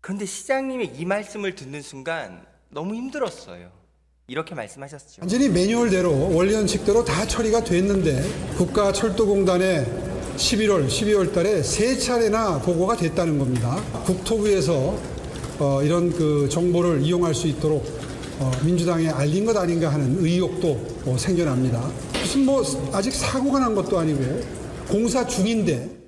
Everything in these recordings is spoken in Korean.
그런데 시장님의 이 말씀을 듣는 순간 너무 힘들었어요. 이렇게 말씀하셨죠. 완전히 매뉴얼대로 원리 원칙대로 다 처리가 됐는데 국가철도공단에 11월, 12월 달에 3차례나 보고가 됐다는 겁니다. 국토부에서 이런 그 정보를 이용할 수 있도록 민주당에 알린 것 아닌가 하는 의혹도 생겨납니다. 무슨 아직 사고가 난 것도 아니고 공사 중인데.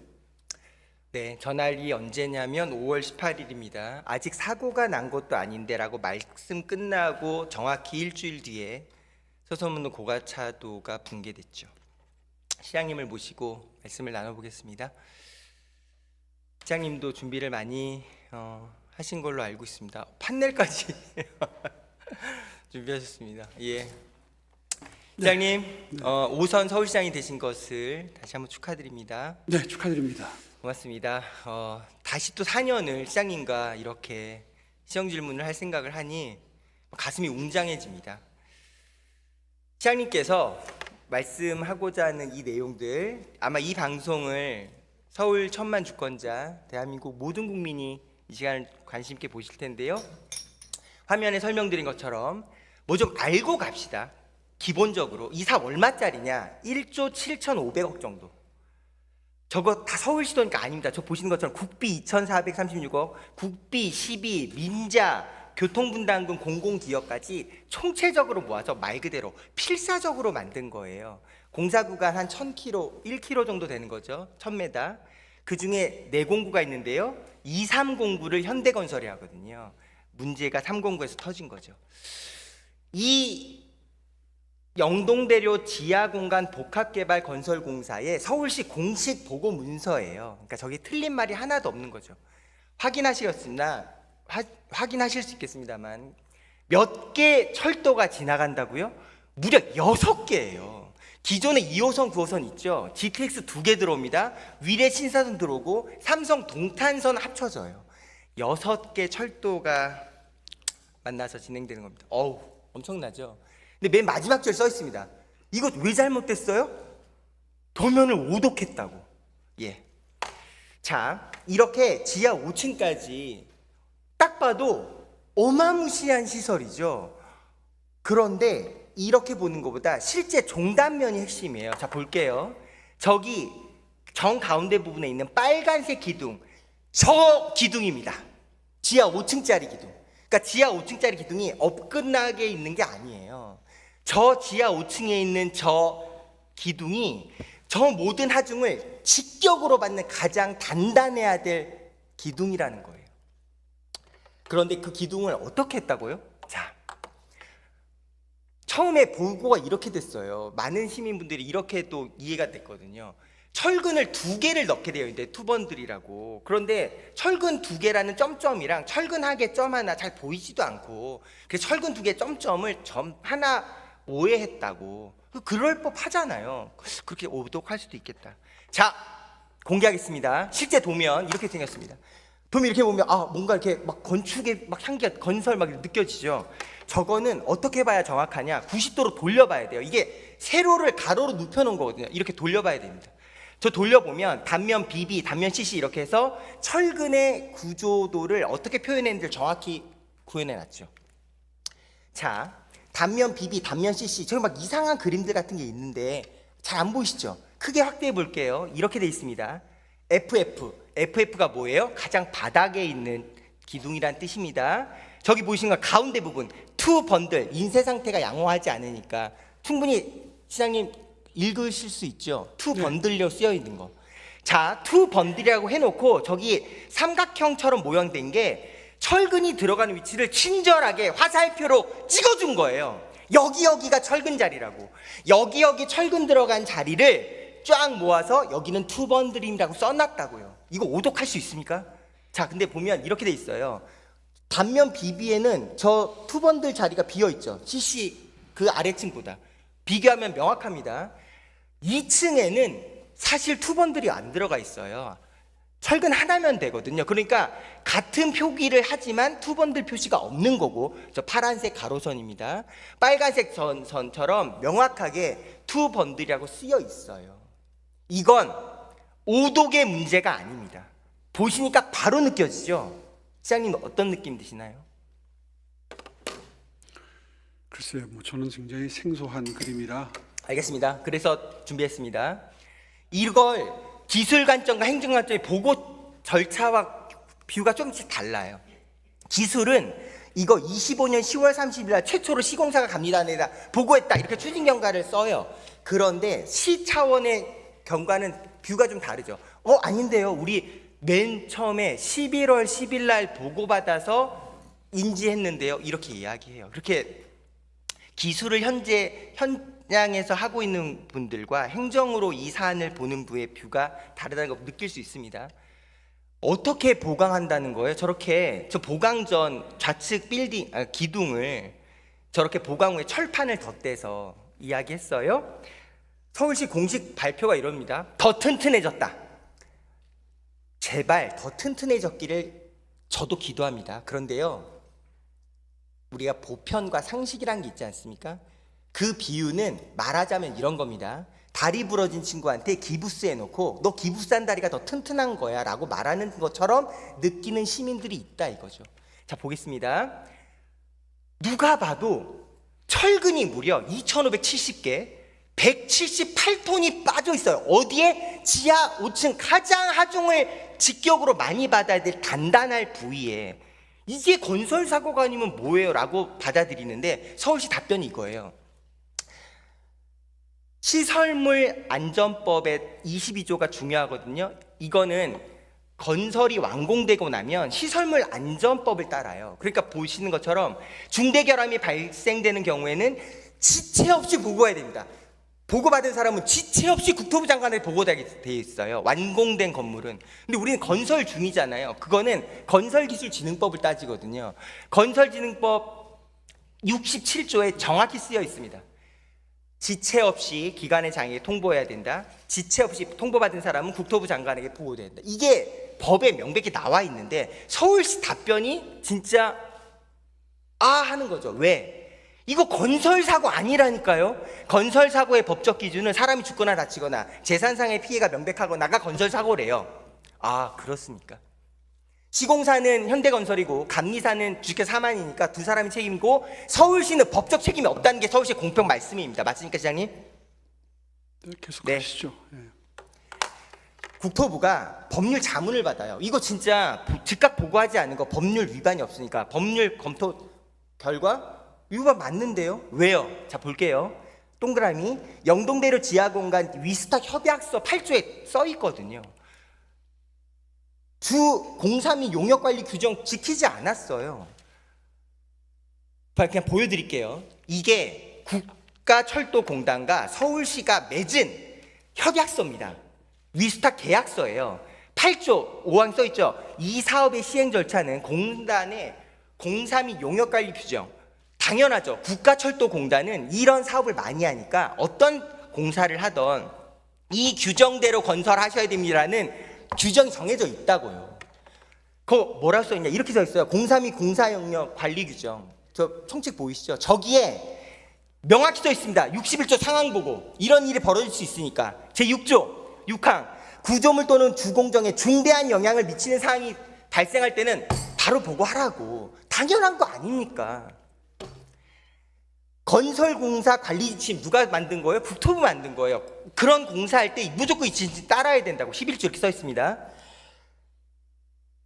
네, 전날이 언제냐면 5월 18일입니다. 아직 사고가 난 것도 아닌데라고 말씀 끝나고 정확히 일주일 뒤에 서서문로 고가차도가 붕괴됐죠. 시장님을 모시고 말씀을 나눠보겠습니다. 시장님도 준비를 많이 하신 걸로 알고 있습니다. 판넬까지 준비하셨습니다. 예. 시장님, 5선 서울시장이 되신 것을 다시 한번 축하드립니다. 네, 축하드립니다. 고맙습니다. 다시 또 4년을 시장님과 이렇게 시정 질문을 할 생각을 하니 가슴이 웅장해집니다. 시장님께서 말씀하고자 하는 이 내용들, 아마 이 방송을 서울 1000만 주권자, 대한민국 모든 국민이 이 시간을 관심 있게 보실 텐데요. 화면에 설명드린 것처럼 뭐 좀 알고 갑시다. 기본적으로 이 사업 얼마짜리냐? 1조 7,500억 정도. 저거 다 서울시도니까 아닙니다. 저 보시는 것처럼 국비 2,436억, 국비 12, 민자, 교통분담금, 공공기여까지 총체적으로 모아서 말 그대로 필사적으로 만든 거예요. 공사구간 한 1,000km, 1km 정도 되는 거죠. 1,000m. 그 중에 4공구가 있는데요. 2, 3공구를 현대건설이 하거든요. 문제가 3공구에서 터진 거죠. 이 영동대로 지하공간 복합개발 건설공사의 서울시 공식 보고 문서예요. 그러니까 저기 틀린 말이 하나도 없는 거죠. 확인하실 수 있겠습니다만 몇 개 철도가 지나간다고요? 무려 6개예요. 기존에 2호선, 9호선 있죠. GTX 2개 들어옵니다. 위례 신사선 들어오고 삼성 동탄선 합쳐져요. 6개 철도가 만나서 진행되는 겁니다. 어우, 엄청나죠? 근데 맨 마지막 줄 써 있습니다. 이거 왜 잘못됐어요? 도면을 오독했다고. 예. 자, 이렇게 지하 5층까지 딱 봐도 어마무시한 시설이죠. 그런데 이렇게 보는 것보다 실제 종단면이 핵심이에요. 자, 볼게요. 저기 정 가운데 부분에 있는 빨간색 기둥, 저 기둥입니다. 지하 5층짜리 기둥. 그러니까 지하 5층짜리 기둥이 엎끝나게 있는 게 아니에요. 저 지하 5층에 있는 저 기둥이 저 모든 하중을 직격으로 받는 가장 단단해야 될 기둥이라는 거예요. 그런데 그 기둥을 어떻게 했다고요? 자, 처음에 보고가 이렇게 됐어요. 많은 시민분들이 이렇게 또 이해가 됐거든요. 철근을 2개를 넣게 되어 있는데 투번들이라고. 그런데 철근 2개라는 점점이랑 철근하게 점 하나 잘 보이지도 않고 그 철근 2개 점점을 점 하나 오해했다고. 그럴 법 하잖아요. 그렇게 오독할 수도 있겠다. 자, 공개하겠습니다. 실제 도면 이렇게 생겼습니다. 도면 이렇게 보면 뭔가 이렇게 막 건축의 막 향기가 건설 막 느껴지죠. 저거는 어떻게 봐야 정확하냐? 90도로 돌려봐야 돼요. 이게 세로를 가로로 눕혀놓은 거거든요. 이렇게 돌려봐야 됩니다. 저 돌려보면 단면 BB, 단면 CC 이렇게 해서 철근의 구조도를 어떻게 표현했는지를 정확히 구현해놨죠. 자, 단면 BB, 단면 CC, 저기 막 이상한 그림들 같은 게 있는데 잘 안 보이시죠? 크게 확대해 볼게요. 이렇게 돼 있습니다. FF가 뭐예요? 가장 바닥에 있는 기둥이란 뜻입니다. 저기 보이시는 거 가운데 부분, 투 번들, 인쇄 상태가 양호하지 않으니까 충분히 시장님 읽으실 수 있죠? 투 번들로 쓰여 있는 거. 자, 투 번들이라고 해놓고 저기 삼각형처럼 모양된 게 철근이 들어가는 위치를 친절하게 화살표로 찍어준 거예요. 여기가 철근 자리라고. 여기 철근 들어간 자리를 쫙 모아서 여기는 투번들이라고 써놨다고요. 이거 오독할 수 있습니까? 자, 근데 보면 이렇게 돼 있어요. 단면 BB에는 저 투번들 자리가 비어있죠. CC 그 아래층보다 비교하면 명확합니다. 2층에는 사실 투번들이 안 들어가 있어요. 철근 하나면 되거든요. 그러니까 같은 표기를 하지만 투번들 표시가 없는 거고, 저 파란색 가로선입니다. 빨간색 선처럼 명확하게 투번들이라고 쓰여 있어요. 이건 오독의 문제가 아닙니다. 보시니까 바로 느껴지죠. 시장님 어떤 느낌 드시나요? 글쎄요, 뭐 저는 굉장히 생소한 그림이라. 알겠습니다. 그래서 준비했습니다. 이걸 기술 관점과 행정 관점의 보고 절차와 비유가 조금씩 달라요. 기술은 이거 25년 10월 30일 날 최초로 시공사가 감리단에다 보고했다 이렇게 추진 경과를 써요. 그런데 시 차원의 경과는 뷰가 좀 다르죠. 아닌데요. 우리 맨 처음에 11월 10일 날 보고받아서 인지했는데요. 이렇게 이야기해요. 그렇게 기술을 현재 현장에서 하고 있는 분들과 행정으로 이 사안을 보는 부의 뷰가 다르다는 걸 느낄 수 있습니다. 어떻게 보강한다는 거예요? 저렇게 저 보강 전 좌측 기둥을 저렇게 보강 후에 철판을 덧대서 이야기했어요. 서울시 공식 발표가 이럽니다. 더 튼튼해졌다. 제발 더 튼튼해졌기를 저도 기도합니다. 그런데요, 우리가 보편과 상식이란 게 있지 않습니까? 그 비유는 말하자면 이런 겁니다. 다리 부러진 친구한테 기부스 해놓고 너 기부스한 다리가 더 튼튼한 거야 라고 말하는 것처럼 느끼는 시민들이 있다 이거죠. 자, 보겠습니다. 누가 봐도 철근이 무려 2570개 178톤이 빠져 있어요. 어디에? 지하 5층 가장 하중을 직격으로 많이 받아야 될 단단할 부위에. 이게 건설 사고가 아니면 뭐예요? 라고 받아들이는데 서울시 답변이 이거예요. 시설물 안전법의 22조가 중요하거든요. 이거는 건설이 완공되고 나면 시설물 안전법을 따라요. 그러니까 보시는 것처럼 중대결함이 발생되는 경우에는 지체 없이 보고해야 됩니다. 보고받은 사람은 지체 없이 국토부 장관에 보고되게 돼 있어요. 완공된 건물은. 근데 우리는 건설 중이잖아요. 그거는 건설기술진흥법을 따지거든요. 건설진흥법 67조에 정확히 쓰여 있습니다. 지체 없이 기관의 장에게 통보해야 된다. 지체 없이 통보받은 사람은 국토부 장관에게 보고돼야 된다. 이게 법에 명백히 나와 있는데 서울시 답변이 진짜 하는 거죠. 왜? 이거 건설사고 아니라니까요. 건설사고의 법적 기준은 사람이 죽거나 다치거나 재산상의 피해가 명백하거나가 건설사고래요. 그렇습니까? 시공사는 현대건설이고 감리사는 주식회 사만이니까 두 사람이 책임이고 서울시는 법적 책임이 없다는 게 서울시의 공평 말씀입니다. 맞습니까, 시장님? 네, 계속하시죠. 네. 국토부가 법률 자문을 받아요. 이거 진짜 즉각 보고하지 않은 거 법률 위반이 없으니까 법률 검토 결과 위반 맞는데요? 왜요? 자, 볼게요. 동그라미 영동대로 지하공간 위스탁 협약서 8조에 써 있거든요. 주 공사및 용역관리 규정 지키지 않았어요. 그냥 보여드릴게요. 이게 국가철도공단과 서울시가 맺은 협약서입니다. 위스탁 계약서예요. 8조 5항 써있죠. 이 사업의 시행 절차는 공단의 공사 및 용역관리 규정. 당연하죠. 국가철도공단은 이런 사업을 많이 하니까 어떤 공사를 하던 이 규정대로 건설하셔야 됩니다라는 규정이 정해져 있다고요. 그거 뭐라고 써있냐? 이렇게 써있어요. 공사 및 공사 영역 관리 규정. 저 총칙 보이시죠? 저기에 명확히 써 있습니다. 61조 상황보고. 이런 일이 벌어질 수 있으니까. 제6조 6항 구조물 또는 주공정에 중대한 영향을 미치는 사항이 발생할 때는 바로 보고하라고. 당연한 거 아닙니까? 건설공사 관리 지침 누가 만든 거예요? 국토부 만든 거예요. 그런 공사할 때 무조건 이 지침 따라야 된다고 11조 이렇게 써 있습니다.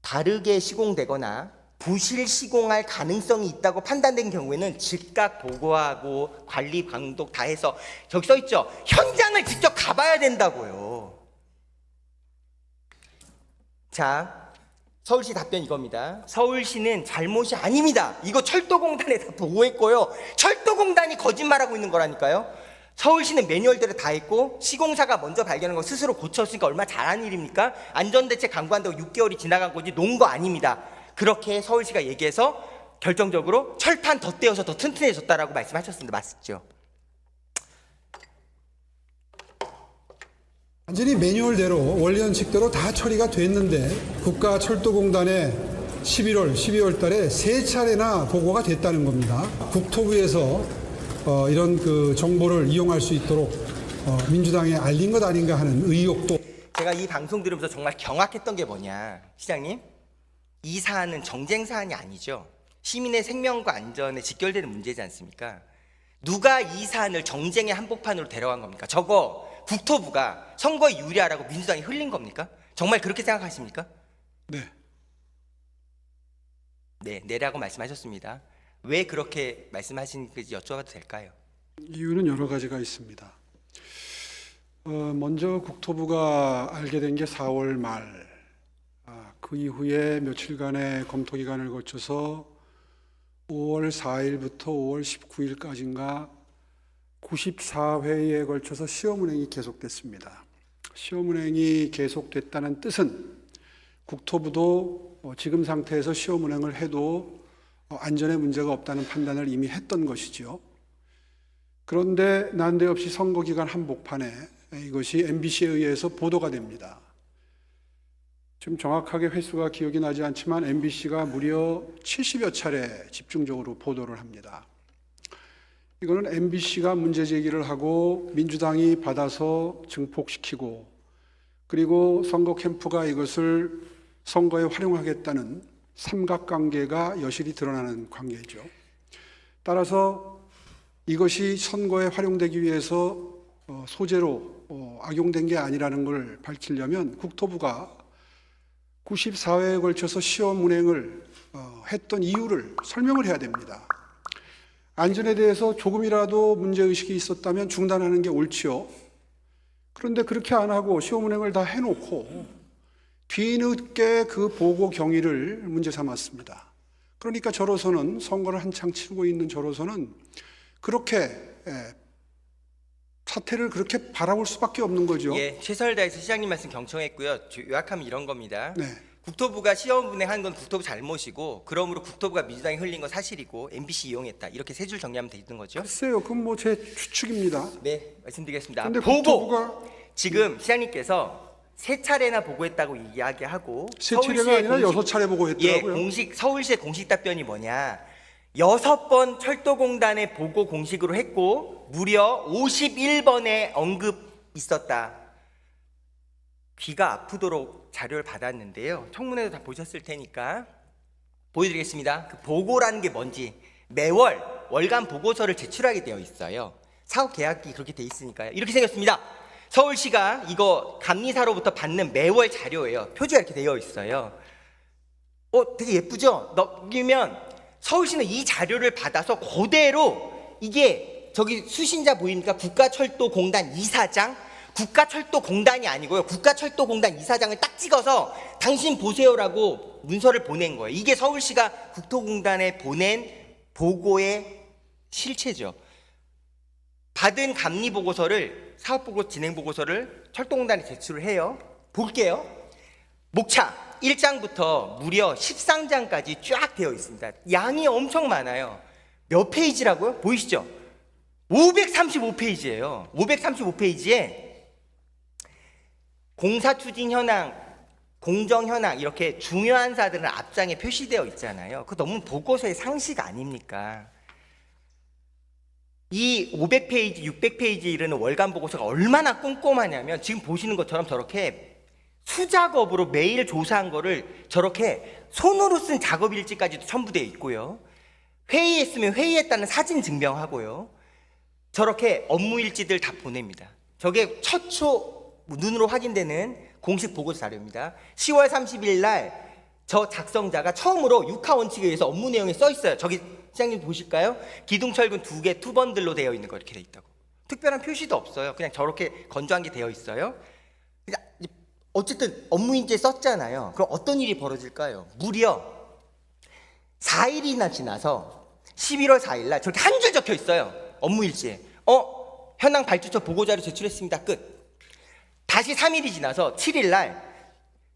다르게 시공되거나 부실 시공할 가능성이 있다고 판단된 경우에는 즉각 보고하고 관리 감독 다 해서 저기 써 있죠. 현장을 직접 가봐야 된다고요. 자, 서울시 답변 이겁니다. 서울시는 잘못이 아닙니다. 이거 철도공단에 다 보고했고요. 철도공단이 거짓말하고 있는 거라니까요. 서울시는 매뉴얼대로 다 했고 시공사가 먼저 발견한 거 스스로 고쳤으니까 얼마나 잘한 일입니까? 안전대책 강구한다고 6개월이 지나간 거지 논 거 아닙니다. 그렇게 서울시가 얘기해서 결정적으로 철판 덧대어서 더 튼튼해졌다라고 말씀하셨습니다. 맞죠? 완전히 매뉴얼대로 원리 원칙대로 다 처리가 됐는데 국가철도공단에 11월, 12월 달에 3차례나 보고가 됐다는 겁니다. 국토부에서 이런 그 정보를 이용할 수 있도록 민주당에 알린 것 아닌가 하는 의혹도. 제가 이 방송 들으면서 정말 경악했던 게 뭐냐, 시장님? 이 사안은 정쟁 사안이 아니죠. 시민의 생명과 안전에 직결되는 문제지 않습니까? 누가 이 사안을 정쟁의 한복판으로 데려간 겁니까? 저거 국토부가 선거에 유리하라고 민주당이 흘린 겁니까? 정말 그렇게 생각하십니까? 네. 네, 네라고 말씀하셨습니다. 왜 그렇게 말씀하시는지 여쭤봐도 될까요? 이유는 여러 가지가 있습니다. 먼저 국토부가 알게 된 게 4월 말. 그 이후에 며칠간의 검토 기간을 거쳐서 5월 4일부터 5월 19일까지인가 94회에 걸쳐서 시험운행이 계속됐습니다. 시험운행이 계속됐다는 뜻은 국토부도 지금 상태에서 시험운행을 해도 안전에 문제가 없다는 판단을 이미 했던 것이죠. 그런데 난데없이 선거기간 한복판에 이것이 MBC에 의해서 보도가 됩니다. 지금 정확하게 횟수가 기억이 나지 않지만 MBC가 무려 70여 차례 집중적으로 보도를 합니다. 이거는 MBC가 문제 제기를 하고 민주당이 받아서 증폭시키고 그리고 선거 캠프가 이것을 선거에 활용하겠다는 삼각관계가 여실히 드러나는 관계죠. 따라서 이것이 선거에 활용되기 위해서 소재로 악용된 게 아니라는 걸 밝히려면 국토부가 94회에 걸쳐서 시험 운행을 했던 이유를 설명을 해야 됩니다. 안전에 대해서 조금이라도 문제의식이 있었다면 중단하는 게 옳지요. 그런데 그렇게 안 하고 시험 운행을 다 해놓고 뒤늦게 그 보고 경위를 문제 삼았습니다. 그러니까 저로서는 선거를 한창 치르고 있는 저로서는 그렇게 사태를 그렇게 바라볼 수밖에 없는 거죠. 예, 최선을 다해서 시장님 말씀 경청했고요. 요약하면 이런 겁니다. 네. 국토부가 시험 운행한 건 국토부 잘못이고 그러므로 국토부가 민주당이 흘린 건 사실이고 MBC 이용했다. 이렇게 세 줄 정리하면 되는 거죠. 글쎄요, 그건 뭐 제 추측입니다. 네, 말씀드리겠습니다. 근데 보고! 국토부가 지금 시장님께서 세 차례나 보고했다고 이야기하고 세 차례가 아니라 6차례 보고 예, 했더라고요. 서울시의 공식 답변이 뭐냐? 6번 철도공단의 보고 공식으로 했고 무려 51번의 언급 있었다. 귀가 아프도록 자료를 받았는데요. 청문회도 다 보셨을 테니까 보여드리겠습니다. 그 보고라는 게 뭔지 매월 월간 보고서를 제출하게 되어 있어요. 사업 계약이 그렇게 돼 있으니까요. 이렇게 생겼습니다. 서울시가 이거 감리사로부터 받는 매월 자료예요. 표지가 이렇게 되어 있어요. 되게 예쁘죠? 넘기면 서울시는 이 자료를 받아서 그대로 이게 저기 수신자 보이니까 국가철도공단 이사장, 국가철도공단이 아니고요. 국가철도공단 이사장을 딱 찍어서 당신 보세요라고 문서를 보낸 거예요. 이게 서울시가 국토공단에 보낸 보고의 실체죠. 받은 감리 보고서를 사업보고 진행 보고서를 철도공단에 제출을 해요. 볼게요. 목차 1장부터 무려 13장까지 쫙 되어 있습니다. 양이 엄청 많아요. 몇 페이지라고요? 보이시죠? 535페이지예요. 535페이지에 공사 추진 현황, 공정 현황 이렇게 중요한 사들은 앞장에 표시되어 있잖아요. 그거 너무 보고서의 상식 아닙니까? 이 500페이지, 600페이지 이르는 월간 보고서가 얼마나 꼼꼼하냐면 지금 보시는 것처럼 저렇게 수작업으로 매일 조사한 거를 저렇게 손으로 쓴 작업 일지까지도 첨부되어 있고요. 회의했으면 회의했다는 사진 증명하고요. 저렇게 업무 일지들 다 보냅니다. 저게 최초 눈으로 확인되는 공식 보고서 자료입니다. 10월 30일 날 저 작성자가 처음으로 6하 원칙에 의해서 업무 내용이 써 있어요. 저기 시장님 보실까요? 기둥철근 2개 투번들로 되어 있는 거 이렇게 돼 있다고. 특별한 표시도 없어요. 그냥 저렇게 건조한 게 되어 있어요. 어쨌든 업무 인지에 썼잖아요. 그럼 어떤 일이 벌어질까요? 무려 4일이나 지나서 11월 4일 날 저렇게 한 줄 적혀 있어요. 업무 일지에. 현황 발주처 보고자료 제출했습니다. 끝. 다시 3일이 지나서 7일 날,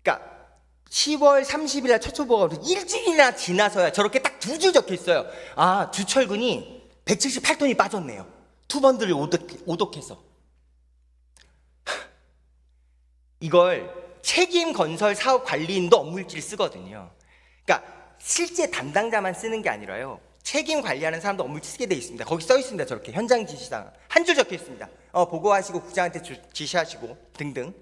그러니까 10월 30일 날 첫 초보가 일주일이나 지나서야 저렇게 딱 두 줄 적혀 있어요. 아, 주철근이 178톤이 빠졌네요. 투번들을 오독해서. 이걸 책임 건설 사업 관리인도 업무일지를 쓰거든요. 그러니까 실제 담당자만 쓰는 게 아니라요. 책임 관리하는 사람도 업무일지 쓰게 돼 있습니다. 거기 써 있습니다. 저렇게 현장 지시사항 한 줄 적혀 있습니다. 보고하시고 국장한테 지시하시고 등등.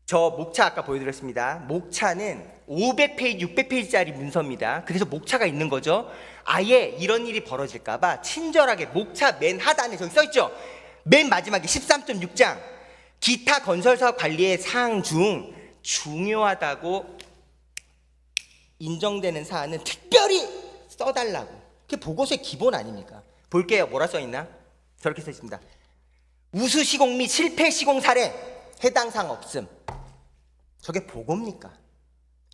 저 목차 아까 보여드렸습니다. 목차는 500페이지, 600페이지짜리 문서입니다. 그래서 목차가 있는 거죠. 아예 이런 일이 벌어질까봐 친절하게 목차 맨 하단에 저기 써있죠. 맨 마지막에 13.6장 기타 건설사업 관리의 사항 중 중요하다고 인정되는 사안은 특별히 써달라고. 그게 보고서의 기본 아닙니까? 볼게요. 뭐라 써있나? 저렇게 써있습니다. 우수 시공 및 실패 시공 사례 해당 사항 없음. 저게 보고입니까?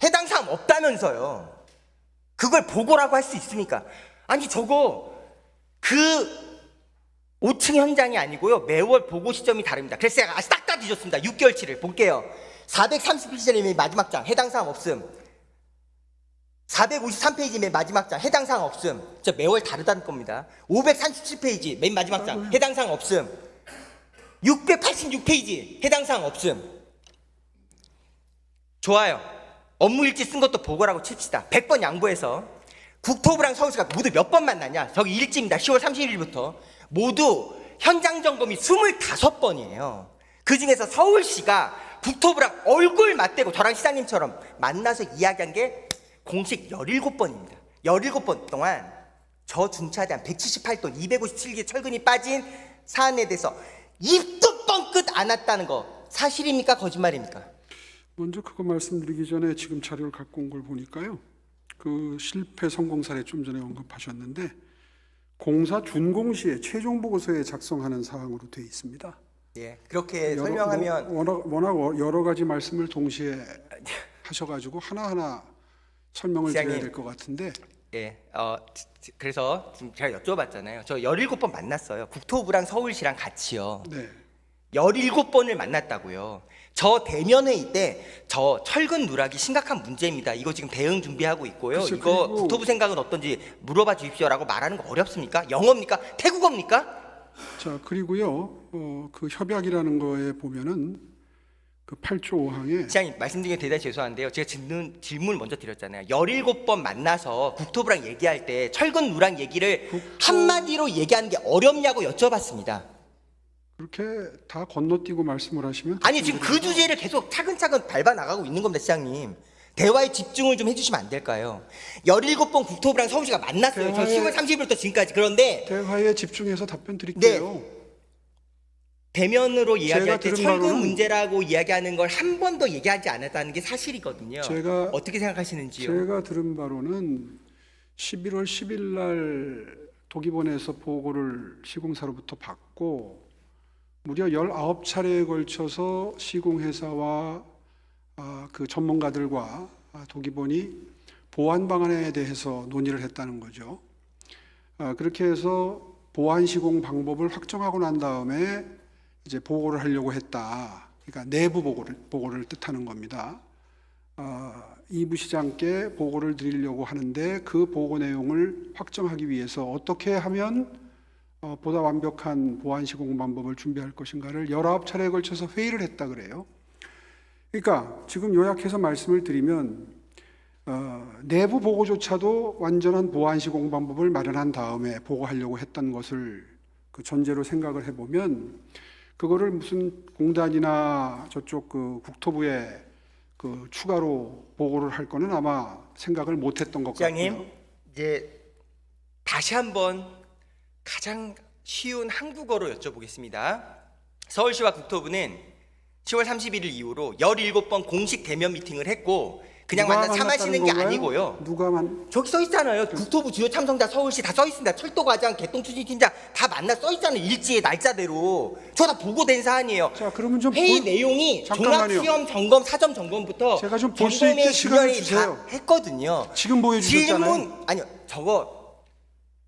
해당 사항 없다면서요. 그걸 보고라고 할 수 있습니까? 아니 저거 그 5층 현장이 아니고요. 매월 보고 시점이 다릅니다. 그래서 제가 싹 다 뒤졌습니다. 6개월치를 볼게요. 430페이지 맨 마지막 장 해당 사항 없음. 453페이지 맨 마지막 장 해당 사항 없음. 저 매월 다르다는 겁니다. 537페이지 맨 마지막 장 해당 사항 없음. 686페이지 해당 사항 없음. 좋아요. 업무 일지 쓴 것도 보고라고 칩시다. 100번 양보해서 국토부랑 서울시가 모두 몇 번 만났냐? 저기 일지입니다. 10월 31일부터 모두 현장 점검이 25번이에요. 그 중에서 서울시가 국토부랑 얼굴 맞대고 저랑 시장님처럼 만나서 이야기한 게 공식 17번입니다. 17번 동안 저 중차에 대한 178돈 257개 철근이 빠진 사안에 대해서 입도 뻥끗 안 왔다는 거 사실입니까? 거짓말입니까? 먼저 그거 말씀드리기 전에 지금 자료를 갖고 온 걸 보니까요. 그 실패 성공 사례 좀 전에 언급하셨는데 공사 준공 시에 최종 보고서에 작성하는 사항으로 되어 있습니다. 예, 그렇게 설명하면 워낙 여러 가지 말씀을 동시에 하셔가지고 하나하나 설명을 드려야 시장님. 될 것 같은데 예, 그래서 지금 제가 여쭤봤잖아요. 저 17번 만났어요. 국토부랑 서울시랑 같이요. 네. 17번을 만났다고요. 저 대면 회의 때 저 철근 누락이 심각한 문제입니다. 이거 지금 대응 준비하고 있고요. 글쎄, 이거 그리고- 국토부 생각은 어떤지 물어봐 주십시오라고 말하는 거 어렵습니까? 영어입니까? 태국어입니까? 자 그리고요 그 협약이라는 거에 보면은 그 8조 5항에 시장님 말씀드린 게 대단히 죄송한데요. 제가 질문을 먼저 드렸잖아요. 17번 만나서 국토부랑 얘기할 때 철근 누락 얘기를 한마디로 얘기하는 게 어렵냐고 여쭤봤습니다. 그렇게 다 건너뛰고 말씀을 하시면 아니 지금 그 주제를 계속 차근차근 밟아 나가고 있는 겁니다, 시장님. 대화에 집중을 좀 해주시면 안 될까요? 17번 국토부랑 서울시가 만났어요. 저 10월 30일부터 지금까지. 그런데 대화에 집중해서 답변 드릴게요. 대면으로 이야기할 때 들은 철근 바로는 문제라고 이야기하는 걸 한 번도 얘기하지 않았다는 게 사실이거든요. 제가- 어떻게 생각하시는지요? 제가 들은 바로는 11월 10일 날 도기본에서 보고를 시공사로부터 받고 무려 19차례에 걸쳐서 시공회사와 그 전문가들과 도기본이 보완 방안에 대해서 논의를 했다는 거죠. 그렇게 해서 보완 시공 방법을 확정하고 난 다음에 이제 보고를 하려고 했다. 그러니까 내부 보고를 뜻하는 겁니다. 이 부시장께 보고를 드리려고 하는데 그 보고 내용을 확정하기 위해서 어떻게 하면 보다 완벽한 보안 시공 방법을 준비할 것인가를 19차례에 걸쳐서 회의를 했다 그래요. 그러니까 지금 요약해서 말씀을 드리면 내부 보고조차도 완전한 보안 시공 방법을 마련한 다음에 보고하려고 했던 것을 그 전제로 생각을 해보면 그거를 무슨 공단이나 저쪽 그 국토부에 그 추가로 보고를 할 거는 아마 생각을 못했던 것 시장님, 같고요. 이제 다시 한번 가장 쉬운 한국어로 여쭤보겠습니다. 서울시와 국토부는 10월 31일 이후로 17번 공식 대면 미팅을 했고 그냥 누가 만나 차 마시는 게 만났다는 아니고요. 건가요? 저기 써 있잖아요. 국토부 주요 참석자 서울시 다 써 있습니다. 철도과장, 개통추진팀장 다 만나 써 있잖아요. 일지에 날짜대로. 저 다 보고된 사안이에요. 자, 그러면 좀 회의 볼- 내용이 잠깐만요. 종합시험 점검, 사점 점검부터 제가 좀 볼 수 점검의 있게 시간을 균열이 주세요. 다 했거든요. 지금 보여주셨잖아요. 질문 아니요. 저거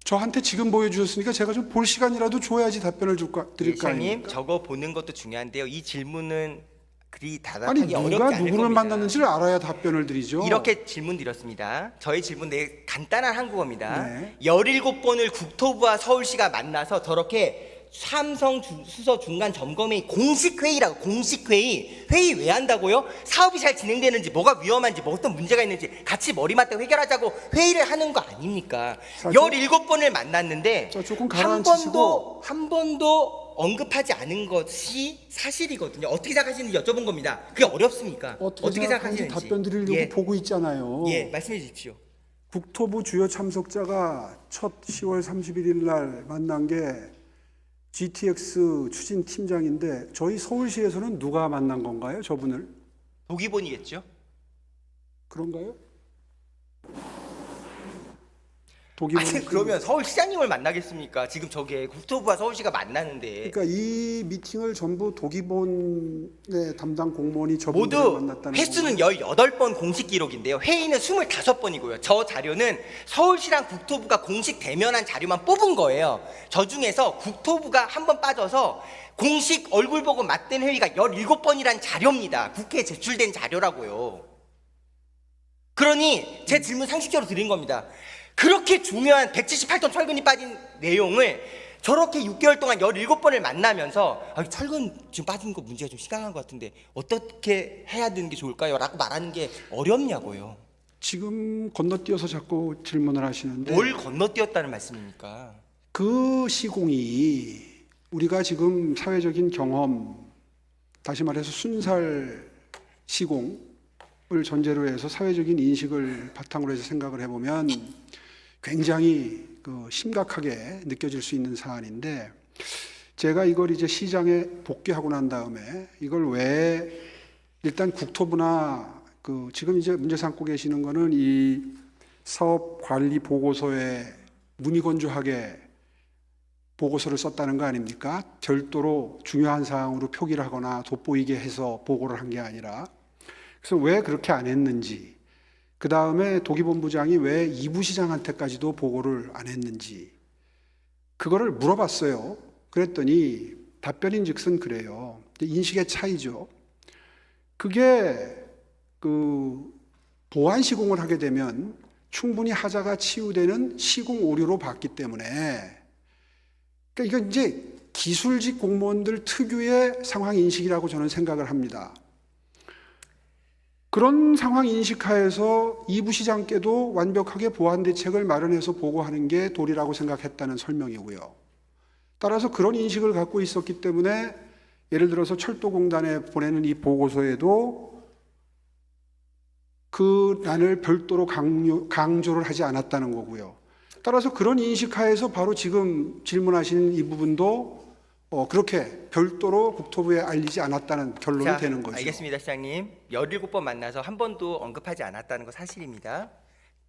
저한테 지금 보여주셨으니까 제가 좀 볼 시간이라도 줘야지 답변을 드릴 거 시장님 아닙니까? 저거 보는 것도 중요한데요. 이 질문은 그리 아니 다답하기 어렵지 누가 않을 누구를 겁니다. 만났는지를 알아야 답변을 드리죠. 이렇게 질문 드렸습니다. 저희 질문 되게 간단한 한국어입니다. 네. 17번을 국토부와 서울시가 만나서 저렇게 삼성 수서 중간 점검회의 공식 회의라고 공식 회의 왜 한다고요? 사업이 잘 진행되는지 뭐가 위험한지 뭐 어떤 문제가 있는지 같이 머리 맞대고 해결하자고 회의를 하는 거 아닙니까? 자, 17번을 만났는데 자, 조금 한 가라앉히시고. 번도 언급하지 않은 것이 사실이거든요. 어떻게 생각하시는지 여쭤본 겁니다. 그게 어렵습니까? 어떻게 생각하는지 답변 드리려고 예. 보고 있잖아요. 예, 말씀해 주십시오. 국토부 주요 참석자가 첫 10월 31일 날 만난 게 GTX 추진팀장인데 저희 서울시에서는 누가 만난 건가요? 저분을? 도기본이겠죠? 그런가요? 아니 그러면 서울시장님을 만나겠습니까? 지금 저게 국토부와 서울시가 만나는데 그러니까 이 미팅을 전부 도기본의 담당 공무원이 저분들을 모두 만났다는 횟수는 18번 공식 기록인데요. 회의는 25번이고요. 저 자료는 서울시랑 국토부가 공식 대면한 자료만 뽑은 거예요. 저 중에서 국토부가 한 번 빠져서 공식 얼굴 보고 맞댄 회의가 17번이란 자료입니다. 국회에 제출된 자료라고요. 그러니 제 질문 상식적으로 드린 겁니다. 그렇게 중요한 178톤 철근이 빠진 내용을 저렇게 6개월 동안 17번을 만나면서 철근 지금 빠진 거 문제가 좀 심각한 것 같은데 어떻게 해야 되는 게 좋을까요? 라고 말하는 게 어렵냐고요. 지금 건너뛰어서 자꾸 질문을 하시는데 뭘 건너뛰었다는 말씀입니까? 그 시공이 우리가 지금 사회적인 경험, 다시 말해서 순살 시공을 전제로 해서 사회적인 인식을 바탕으로 해서 생각을 해보면 굉장히 심각하게 느껴질 수 있는 사안인데 제가 이걸 이제 시장에 복귀하고 난 다음에 이걸 왜 일단 국토부나 지금 이제 문제 삼고 계시는 거는 이 사업 관리 보고서에 무미건조하게 보고서를 썼다는 거 아닙니까? 별도로 중요한 사항으로 표기를 하거나 돋보이게 해서 보고를 한 게 아니라 그래서 왜 그렇게 안 했는지 그 다음에 도기본부장이 왜 이부 시장한테까지도 보고를 안 했는지 그거를 물어봤어요. 그랬더니 답변인즉슨 그래요. 인식의 차이죠. 그게 보완 시공을 하게 되면 충분히 하자가 치유되는 시공 오류로 봤기 때문에 그러니까 이건 이제 기술직 공무원들 특유의 상황 인식이라고 저는 생각을 합니다. 그런 상황 인식하에서 이부 시장께도 완벽하게 보완 대책을 마련해서 보고하는 게 도리라고 생각했다는 설명이고요. 따라서 그런 인식을 갖고 있었기 때문에 예를 들어서 철도공단에 보내는 이 보고서에도 그 난을 별도로 강조를 하지 않았다는 거고요. 따라서 그런 인식하에서 바로 지금 질문하시는 이 부분도 그렇게 별도로 국토부에 알리지 않았다는 결론이 되는 거죠. 알겠습니다, 시장님. 17번 만나서 한 번도 언급하지 않았다는 거 사실입니다.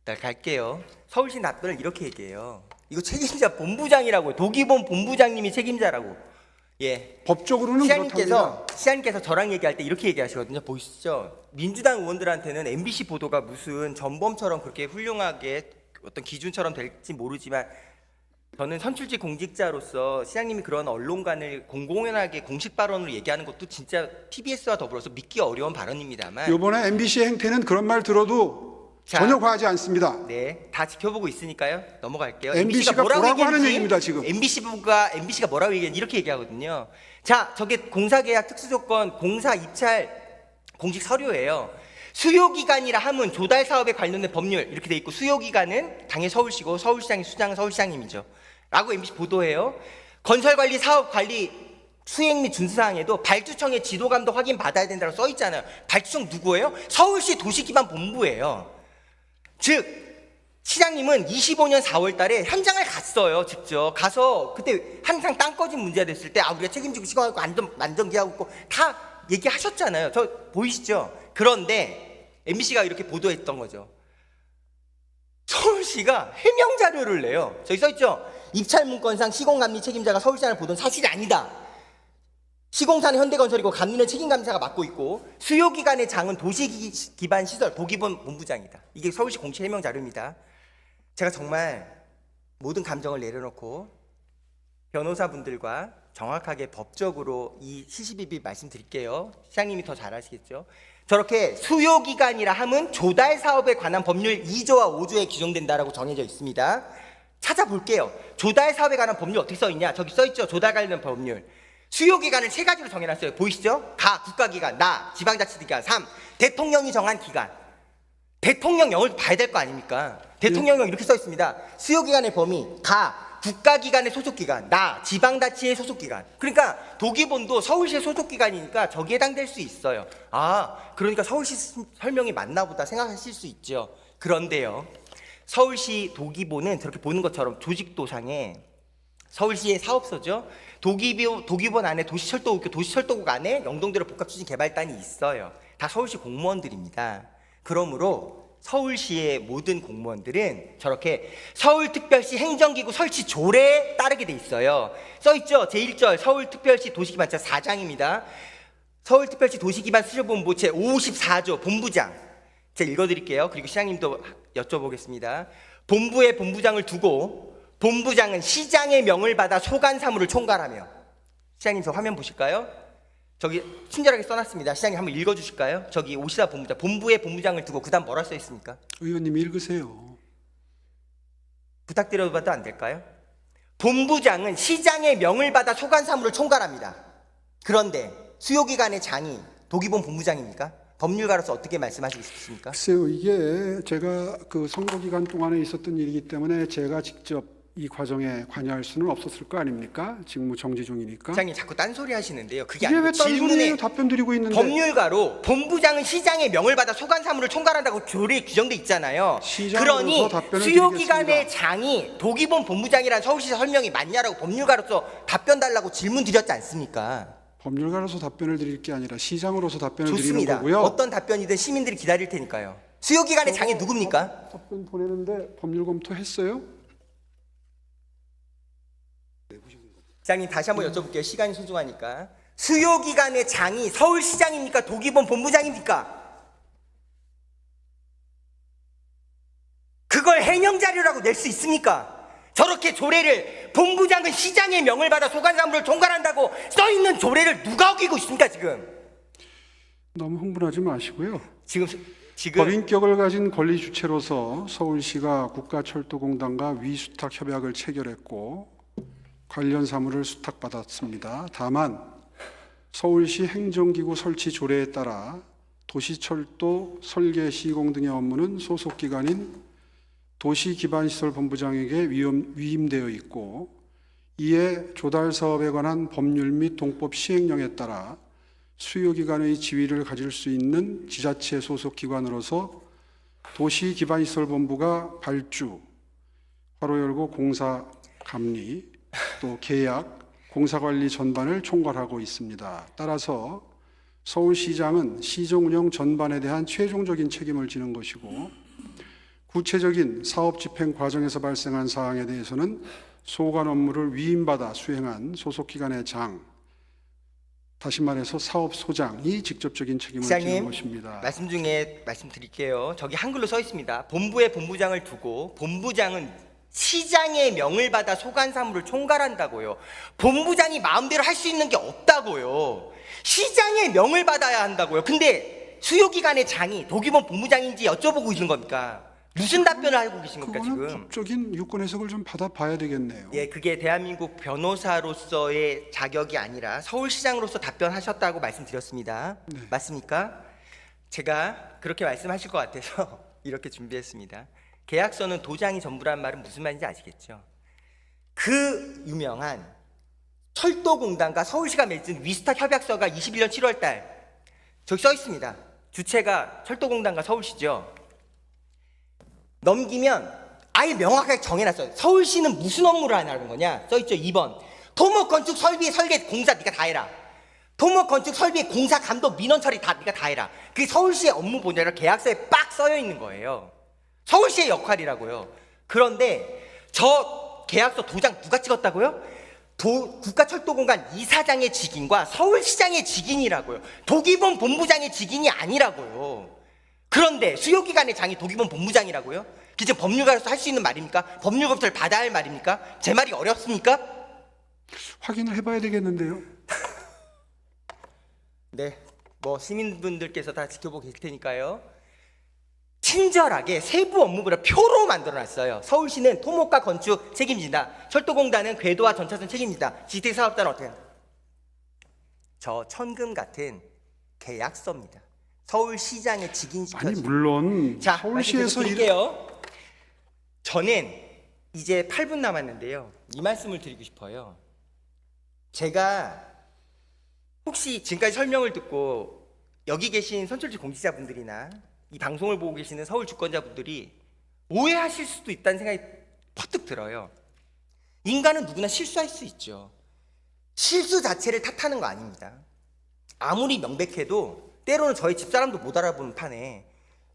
나 갈게요. 서울시 답변을 이렇게 얘기해요. 이거 책임자 본부장이라고요. 도기본 본부장님이 책임자라고. 예. 법적으로는 그렇답니다. 시장님께서 저랑 얘기할 때 이렇게 얘기하시거든요. 보시죠. 민주당 의원들한테는 MBC 보도가 무슨 전범처럼 그렇게 훌륭하게 어떤 기준처럼 될지 모르지만 저는 선출직 공직자로서 시장님이 그런 언론관을 공공연하게 공식 발언으로 얘기하는 것도 진짜 TBS와 더불어서 믿기 어려운 발언입니다만 이번에 MBC의 행태는 그런 말 들어도 전혀 과하지 않습니다. 네, 다 지켜보고 있으니까요. 넘어갈게요. MBC가 뭐라고 하는 얘기입니다, 지금. MBC가 뭐라고 얘기하는지 이렇게 얘기하거든요. 자, 저게 공사계약 특수조건 공사 입찰 공식 서류예요. 수요기간이라 함은 조달 사업에 관련된 법률 이렇게 돼 있고 수요기간은 당연히 서울시고 서울시장이 수장은 서울시장님이죠. 라고 MBC 보도해요. 건설관리 사업관리 수행 및 준수사항에도 발주청의 지도감도 확인 받아야 된다고 써 있잖아요. 발주청 누구예요? 서울시 도시기반본부예요. 즉 시장님은 25년 4월 달에 현장을 갔어요. 직접 가서 그때 항상 땅 꺼진 문제가 됐을 때 우리가 책임지고 시공하고 안전기하고 있고 다 얘기하셨잖아요. 저 보이시죠? 그런데 MBC가 이렇게 보도했던 거죠. 서울시가 해명 자료를 내요. 저기 써있죠? 입찰 문건상 시공감리 책임자가 서울시장을 보던 사실이 아니다. 시공사는 현대건설이고 감리는 책임감사가 맡고 있고 수요기간의 장은 도시기반시설 도기본 본부장이다. 이게 서울시 공식 해명 자료입니다. 제가 정말 모든 감정을 내려놓고 변호사분들과 정확하게 법적으로 이 시시비비 말씀드릴게요. 시장님이 더 잘 아시겠죠? 저렇게 수요기간이라 함은 조달 사업에 관한 법률 2조와 5조에 규정된다라고 정해져 있습니다. 찾아볼게요. 조달 사업에 관한 법률 어떻게 써 있냐? 저기 써 있죠. 조달 관련 법률. 수요기간을 3가지로 정해놨어요. 보이시죠? 가, 국가기관, 나, 지방자치기관, 3, 대통령이 정한 기간. 대통령령을 봐야 될 거 아닙니까? 대통령령 이렇게 써 있습니다. 수요기간의 범위, 가, 국가기관의 소속기관, 나 지방자치의 소속기관. 그러니까 도기본도 서울시의 소속기관이니까 저기에 해당될 수 있어요. 아, 그러니까 서울시 설명이 맞나 보다 생각하실 수 있죠. 그런데요, 서울시 도기본은 저렇게 보는 것처럼 조직도상에 서울시의 사업소죠. 도기본 안에 도시철도국 안에 영동도로 복합추진개발단이 있어요. 다 서울시 공무원들입니다. 그러므로 서울시의 모든 공무원들은 저렇게 서울특별시 행정기구 설치 조례에 따르게 돼 있어요. 써있죠. 제1절 서울특별시 도시기반처 4장입니다. 서울특별시 도시기반 수료본부 제54조 본부장. 제가 읽어드릴게요. 그리고 시장님도 여쭤보겠습니다. 본부에 본부장을 두고 본부장은 시장의 명을 받아 소관 사무를 총괄하며. 시장님 저 화면 보실까요? 저기 친절하게 써놨습니다. 시장님 한번 읽어주실까요? 저기 오시다 본부장, 본부에 본부장을 두고 그다음 뭐라 써 있습니까? 의원님 읽으세요. 부탁드려도 안 될까요? 본부장은 시장의 명을 받아 소관 사무를 총괄합니다. 그런데 수요기관의 장이 도기본 본부장입니까? 법률가로서 어떻게 말씀하시겠습니까? 글쎄요, 이게 제가 그 선거 기간 동안에 있었던 일이기 때문에 제가 직접 이 과정에 관여할 수는 없었을 거 아닙니까? 직무 정지 중이니까. 시장님 자꾸 딴소리 하시는데요. 그게 이게 왜 아니고 질문에 딴소리예요? 답변 드리고 있는데. 법률가로 본부장은 시장의 명을 받아 소관 사무를 총괄한다고 조례에 규정돼 있잖아요. 시장으로서 답변을 그러니 수요기관의 드리겠습니다. 장이 도기본 본부장이란 서울시 설명이 맞냐라고 법률가로서 답변 달라고 질문 드렸지 않습니까? 법률가로서 답변을 드릴 게 아니라 시장으로서 답변을 드리는 좋습니다. 거고요. 어떤 답변이든 시민들이 기다릴 테니까요. 수요기관의 장이 누굽니까? 답변 보내는데 법률 검토했어요? 시장님 다시 한번 여쭤볼게요. 시간이 소중하니까. 수요기관의 장이 서울시장입니까? 도기본 본부장입니까? 그걸 해명 자료라고 낼 수 있습니까? 저렇게 조례를 본부장은 시장의 명을 받아 소관사무를 총괄한다고 써있는 조례를 누가 어기고 있습니까 지금? 너무 흥분하지 마시고요. 지금 법인격을 가진 권리 주체로서 서울시가 국가철도공단과 위수탁 협약을 체결했고 관련 사무를 수탁받았습니다. 다만 서울시 행정기구 설치 조례에 따라 도시철도 설계 시공 등의 업무는 소속기관인 도시기반시설본부장에게 위임되어 있고 이에 조달 사업에 관한 법률 및 동법 시행령에 따라 수요기관의 지위를 가질 수 있는 지자체 소속기관으로서 도시기반시설본부가 발주, 괄호 열고 공사 감리, 또 계약, 공사관리 전반을 총괄하고 있습니다. 따라서 서울시장은 시정 운영 전반에 대한 최종적인 책임을 지는 것이고 구체적인 사업 집행 과정에서 발생한 사항에 대해서는 소관 업무를 위임받아 수행한 소속기관의 장, 다시 말해서 사업소장이 직접적인 책임을 지는 것입니다. 말씀 중에 말씀드릴게요. 저기 한글로 써 있습니다. 본부에 본부장을 두고 본부장은 시장의 명을 받아 소관 사무를 총괄한다고요. 본부장이 마음대로 할 수 있는 게 없다고요. 시장의 명을 받아야 한다고요. 근데 수요기관의 장이 도기본 본부장인지 여쭤보고 계신 겁니까? 무슨 답변을 하고 계신 겁니까 그거는 지금? 법적인 유권 해석을 좀 받아봐야 되겠네요. 예, 그게 대한민국 변호사로서의 자격이 아니라 서울시장으로서 답변하셨다고 말씀드렸습니다. 네. 맞습니까? 제가 그렇게 말씀하실 것 같아서 이렇게 준비했습니다. 계약서는 도장이 전부란 말은 무슨 말인지 아시겠죠? 그 유명한 철도공단과 서울시가 맺은 위스탁 협약서가 21년 7월 달 저기 써 있습니다. 주체가 철도공단과 서울시죠. 넘기면 아예 명확하게 정해놨어요. 서울시는 무슨 업무를 하는 거냐? 써있죠. 2번 토목 건축 설비 설계 공사 네가 다 해라. 토목 건축 설비 공사 감독 민원 처리 다 네가 다 해라. 그게 서울시의 업무 분야로 계약서에 빡 써여 있는 거예요. 서울시의 역할이라고요. 그런데 저 계약서 도장 누가 찍었다고요? 국가철도공단 이사장의 직인과 서울시장의 직인이라고요. 도기본 본부장의 직인이 아니라고요. 그런데 수요기관의 장이 도기본 본부장이라고요? 그게 지금 법률가로서 할 수 있는 말입니까? 법률 검토를 받아야 할 말입니까? 제 말이 어렵습니까? 확인을 해봐야 되겠는데요. 네, 뭐 시민분들께서 다 지켜보고 계실 테니까요. 친절하게 세부 업무부를 표로 만들어놨어요. 서울시는 토목과 건축 책임진다. 철도공단은 궤도와 전차선 책임진다. GT 사업자는 어떻게? 저 천금 같은 계약서입니다. 서울시장의 직인 시켜진. 아니 물론 자, 서울시에서 드릴게요. 저는 이제 8분 남았는데요. 이 말씀을 드리고 싶어요. 제가 혹시 지금까지 설명을 듣고 여기 계신 선출직 공직자분들이나 이 방송을 보고 계시는 서울 주권자분들이 오해하실 수도 있다는 생각이 퍼뜩 들어요. 인간은 누구나 실수할 수 있죠. 실수 자체를 탓하는 거 아닙니다. 아무리 명백해도 때로는 저희 집사람도 못 알아보는 판에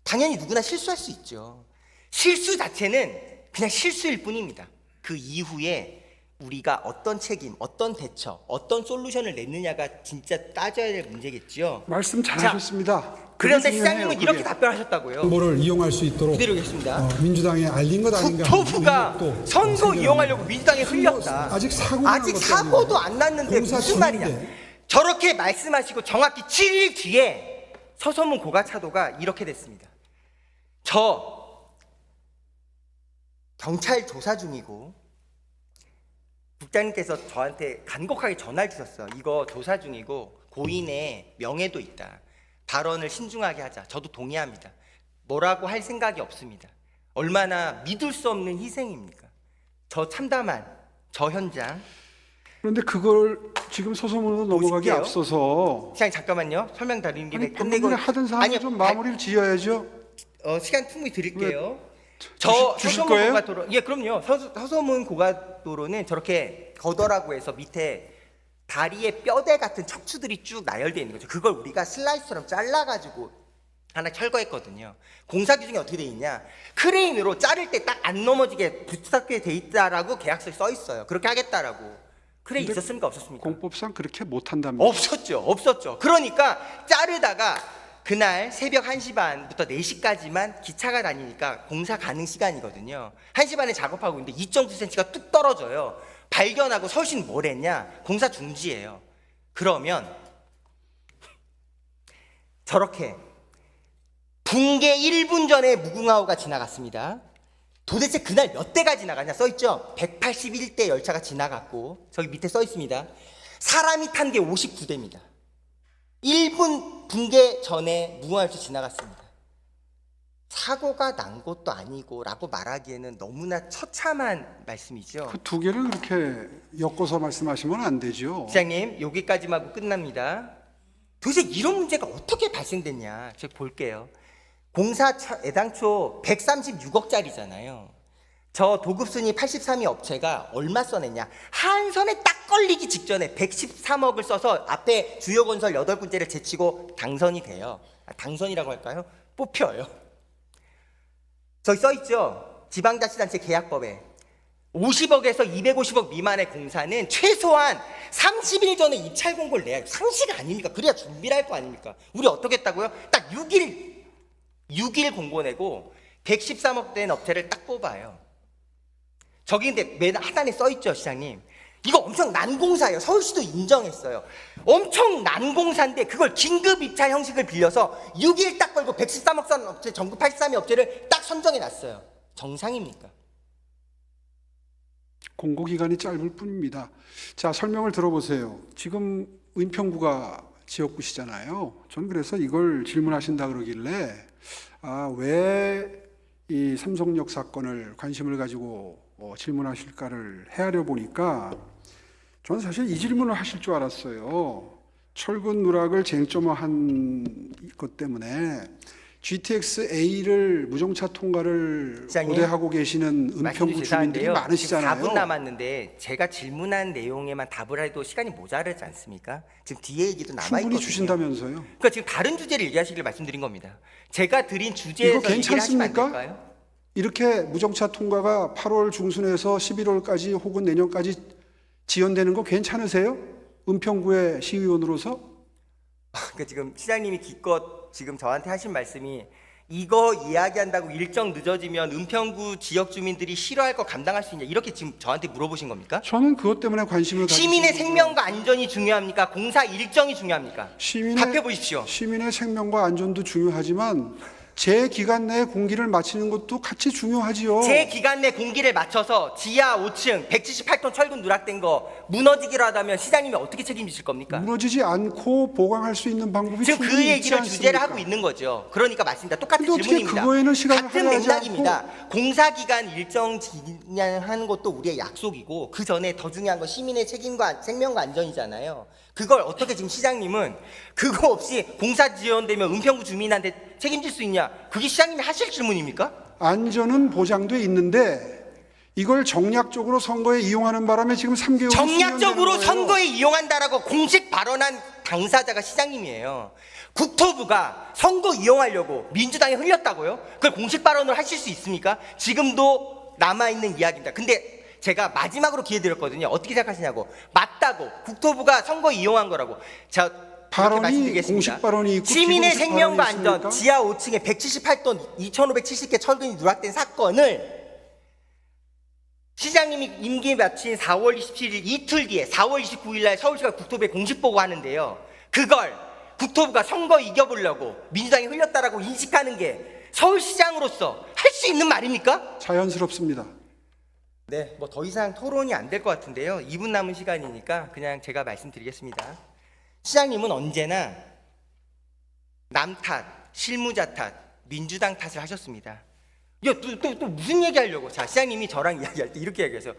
당연히 누구나 실수할 수 있죠. 실수 자체는 그냥 실수일 뿐입니다. 그 이후에 우리가 어떤 책임, 어떤 대처, 어떤 솔루션을 냈느냐가 진짜 따져야 될 문제겠죠. 말씀 잘하셨습니다. 그런데 그게 중요해요, 시장님은 그게. 이렇게 답변하셨다고요. 정보를 이용할 수 있도록 그대로 하겠습니다. 민주당에 알린 것 아닌가 하는 국토부가 의혹도 선거 생겨납니다. 이용하려고 민주당에 흘렸다. 아직 사고가 난 아직 것도 사고도 아니고 안 났는데 공사 무슨 말이냐. 중인데. 저렇게 말씀하시고 정확히 7일 뒤에 서소문 고가차도가 이렇게 됐습니다. 저 경찰 조사 중이고 국장님께서 저한테 간곡하게 전화를 주셨어요. 이거 조사 중이고 고인의 명예도 있다. 발언을 신중하게 하자. 저도 동의합니다. 뭐라고 할 생각이 없습니다. 얼마나 믿을 수 없는 희생입니까? 저 참담한 저 현장. 그런데 그걸 지금 소소문으로 넘어가기 보실게요. 앞서서 시장 잠깐만요. 설명 드리는 김에 아니 방금 하던 사람이 좀 마무리를 지어야죠. 시간 충분히 드릴게요. 주실 서소문 거예요? 고가도로, 예, 그럼요. 서소문 고가도로는 저렇게 거더라고 해서 밑에 다리에 뼈대 같은 척추들이 쭉 나열되어 있는 거죠. 그걸 우리가 슬라이스처럼 잘라가지고 하나 철거했거든요. 공사 규정이 어떻게 돼 있냐? 크레인으로 자를 때 딱 안 넘어지게 붙잡게 돼 있다라고 계약서에 써 있어요. 그렇게 하겠다라고. 크레인 근데 있었습니까? 없었습니까? 공법상 그렇게 못한답니다. 없었죠. 그러니까 자르다가 그날 새벽 1시 반부터 4시까지만 기차가 다니니까 공사 가능 시간이거든요. 1시 반에 작업하고 있는데 2.9cm가 뚝 떨어져요. 발견하고 서울시는 뭘 했냐? 공사 중지예요. 그러면 저렇게 붕괴 1분 전에 무궁화호가 지나갔습니다. 도대체 그날 몇 대가 지나가냐 써있죠? 181대 열차가 지나갔고 저기 밑에 써있습니다. 사람이 탄 게 59대입니다. 1분 붕괴 전에 무궁화열차 지나갔습니다. 사고가 난 것도 아니고 라고 말하기에는 너무나 처참한 말씀이죠. 그 두 개를 그렇게 엮어서 말씀하시면 안 되죠. 시장님 여기까지만 하고 끝납니다. 도대체 이런 문제가 어떻게 발생됐냐 제가 볼게요. 공사 애당초 136억짜리잖아요. 저 도급순위 83위 업체가 얼마 써냈냐? 한선에 딱 걸리기 직전에 113억을 써서 앞에 주요건설 8군데를 제치고 당선이 돼요. 당선이라고 할까요? 뽑혀요. 저기 써있죠? 지방자치단체 계약법에 50억에서 250억 미만의 공사는 최소한 30일 전에 입찰 공고를 내야 해요. 상식 아닙니까? 그래야 준비를 할 거 아닙니까? 우리 어떻게 했다고요? 딱 6일 공고 내고 113억 된 업체를 딱 뽑아요. 저기 근데 맨 하단에 써있죠, 시장님. 이거 엄청 난공사예요. 서울시도 인정했어요. 엄청 난공사인데 그걸 긴급 입찰 형식을 빌려서 6일 딱 걸고 113억 선 업체, 전국 83위 업체를 딱 선정해 놨어요. 정상입니까? 공고 기간이 짧을 뿐입니다. 자, 설명을 들어보세요. 지금 은평구가 지역구시잖아요. 저는 그래서 이걸 질문하신다 그러길래 왜 이 삼성역 사건을 관심을 가지고 질문하실까를 헤아려 보니까 저는 사실 이 질문을 하실 줄 알았어요. 철근 누락을 쟁점화한 것 때문에 GTX-A를 무정차 통과를 시장님, 고대하고 계시는 은평구 주민들이 죄송한데요. 많으시잖아요. 지금 4분 남았는데 제가 질문한 내용에만 답을 해도 시간이 모자르지 않습니까? 지금 뒤에 얘기도 남아있거든요. 충분히 주신다면서요. 그러니까 지금 다른 주제를 얘기하시길 말씀드린 겁니다. 제가 드린 이거 주제에서 얘기를 하시면 안 괜찮습니까? 될까요? 이렇게 무정차 통과가 8월 중순에서 11월까지 혹은 내년까지 지연되는 거 괜찮으세요? 은평구의 시의원으로서? 그러니까 지금 시장님이 기껏 지금 저한테 하신 말씀이 이거 이야기한다고 일정 늦어지면 은평구 지역 주민들이 싫어할 거 감당할 수 있냐 이렇게 지금 저한테 물어보신 겁니까? 저는 그것 때문에 관심을 가지고 시민의 있는 생명과 안전이 중요합니까? 공사 일정이 중요합니까? 시민의, 답해 보십시오. 시민의 생명과 안전도 중요하지만 제 기간 내에 공기를 마치는 것도 같이 중요하지요. 제 기간 내 공기를 맞춰서 지하 5층 178톤 철근 누락된 거 무너지기라도 하면 시장님이 어떻게 책임지실 겁니까? 무너지지 않고 보강할 수 있는 방법이 지금 그 충분히 있지 얘기를 주제를 않습니까? 하고 있는 거죠. 그러니까 맞습니다. 똑같은 근데 어떻게 질문입니다. 그거에는 시간을 같은 할애하지 맥락입니다. 공사 기간 일정 진행하는 것도 우리의 약속이고 그 전에 더 중요한 건 시민의 책임과 생명과 안전이잖아요. 그걸 어떻게 지금 시장님은 그거 없이 공사 지연되면 은평구 주민한테 책임질 수 있냐? 그게 시장님이 하실 질문입니까? 안전은 보장돼 있는데 이걸 정략적으로 선거에 이용하는 바람에 지금 3개월이 정략적으로 선거에 이용한다라고 공식 발언한 당사자가 시장님이에요. 국토부가 선거 이용하려고 민주당에 흘렸다고요? 그걸 공식 발언을 하실 수 있습니까? 지금도 남아있는 이야기입니다. 근데 제가 마지막으로 기회 드렸거든요. 어떻게 생각하시냐고. 맞다고. 국토부가 선거 이용한 거라고. 자, 발언이 공식 발언이 있고 시민의 비공식 생명과 발언이 안전, 있습니까? 지하 5층에 178톤 2,570개 철근이 누락된 사건을 시장님이 임기 마친 4월 27일 이틀 뒤에 4월 29일 날 서울시가 국토부에 공식 보고하는데요. 그걸 국토부가 선거 이겨보려고 민주당이 흘렸다라고 인식하는 게 서울시장으로서 할 수 있는 말입니까? 자연스럽습니다. 네, 뭐 더 이상 토론이 안 될 것 같은데요. 2분 남은 시간이니까 그냥 제가 말씀드리겠습니다. 시장님은 언제나 남 탓, 실무자 탓, 민주당 탓을 하셨습니다. 또 무슨 얘기하려고? 자, 시장님이 저랑 이야기할 때 이렇게 얘기하세요.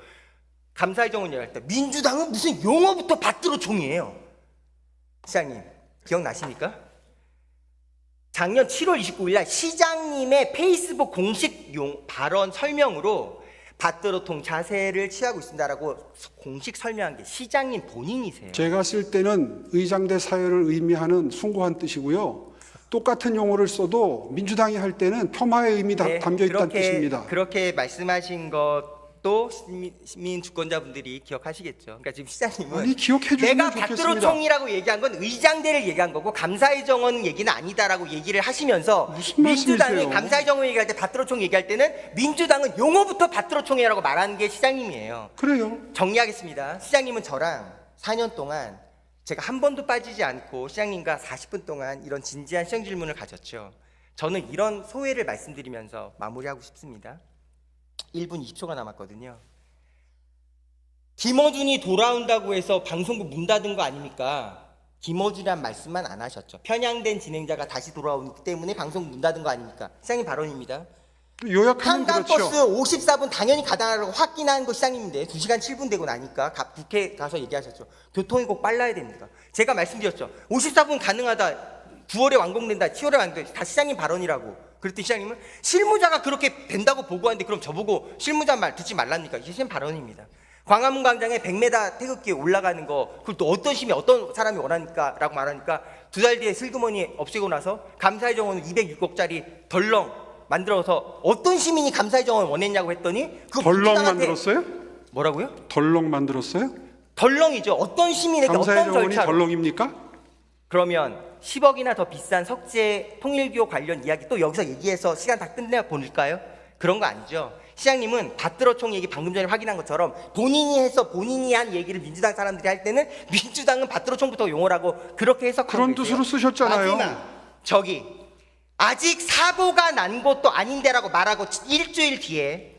감사의 정원 얘기할 때 민주당은 무슨 용어부터 받들어 총이에요. 시장님 기억나십니까? 작년 7월 29일 날 시장님의 페이스북 공식 발언 설명으로 받들어통 자세를 취하고 있습니다라고 공식 설명한 게 시장님 본인이세요. 제가 쓸 때는 의장대 사회를 의미하는 숭고한 뜻이고요. 똑같은 용어를 써도 민주당이 할 때는 폄하의 의미 담겨 있다는 뜻입니다. 그렇게 말씀하신 것도 시민 주권자분들이 기억하시겠죠. 그러니까 지금 시장님은 아니, 기억해 주시면 내가 좋겠습니다. 받들어총이라고 얘기한 건 의장대를 얘기한 거고 감사의 정원 얘기는 아니다라고 얘기를 하시면서 무슨 민주당이 말씀이세요? 감사의 정원 얘기할 때 받들어총 얘기할 때는 민주당은 용어부터 받들어총이라고 말하는 게 시장님이에요. 그래요. 정리하겠습니다. 시장님은 저랑 4년 동안 제가 한 번도 빠지지 않고 시장님과 40분 동안 이런 진지한 시정 질문을 가졌죠. 저는 이런 소회를 말씀드리면서 마무리하고 싶습니다. 1분 20초가 남았거든요. 김어준이 돌아온다고 해서 방송국 문 닫은 거 아닙니까? 김어준이란 말씀만 안 하셨죠. 편향된 진행자가 다시 돌아오기 때문에 방송국 문 닫은 거 아닙니까? 시장님 발언입니다. 요약하면 한강버스 그렇죠. 54분 당연히 가다라고 확인한 거 시장님인데 2시간 7분 되고 나니까 국회 가서 얘기하셨죠. 교통이 꼭 빨라야 됩니다. 제가 말씀드렸죠. 54분 가능하다. 9월에 완공된다. 10월에 완공된다. 다 시장님 발언이라고. 그랬더니 시장님은 실무자가 그렇게 된다고 보고하는데 그럼 저보고 실무자 말 듣지 말랍니까? 이게 시장 발언입니다. 광화문 광장에 100m 태극기에 올라가는 거 그걸 또 어떤 시민 어떤 사람이 원하니까 라고 말하니까 2달 뒤에 슬그머니 없애고 나서 감사의 정원은 206억짜리 덜렁 만들어서 어떤 시민이 감사의 정원 원했냐고 했더니 그 덜렁 민주당한테- 만들었어요? 뭐라고요? 덜렁 만들었어요? 덜렁이죠. 어떤 시민에게 감사의 어떤 정원이 절차로 덜렁입니까? 그러면 10억이나 더 비싼 석재 통일교 관련 이야기 또 여기서 얘기해서 시간 다 끝내 보낼까요? 그런 거 아니죠. 시장님은 받들어총 얘기 방금 전에 확인한 것처럼 본인이 해서 본인이 한 얘기를 민주당 사람들이 할 때는 민주당은 받들어총부터 용어라고 그렇게 해석하고 그런 계세요. 뜻으로 쓰셨잖아요. 마지막 저기 아직 사고가 난 것도 아닌데라고 말하고 일주일 뒤에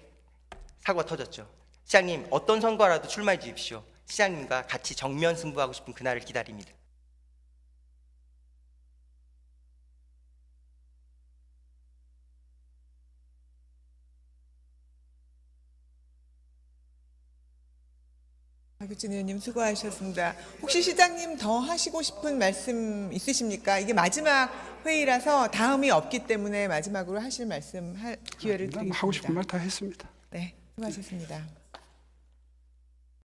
사고가 터졌죠. 시장님 어떤 선거라도 출마해 주십시오. 시장님과 같이 정면 승부하고 싶은 그날을 기다립니다. 박유진 의원님 수고하셨습니다. 혹시 시장님 더 하시고 싶은 말씀 있으십니까? 이게 마지막 회의라서 다음이 없기 때문에 마지막으로 하실 말씀 할 기회를 드리겠습니다. 하고 싶은 말 다 했습니다. 네, 수고하셨습니다.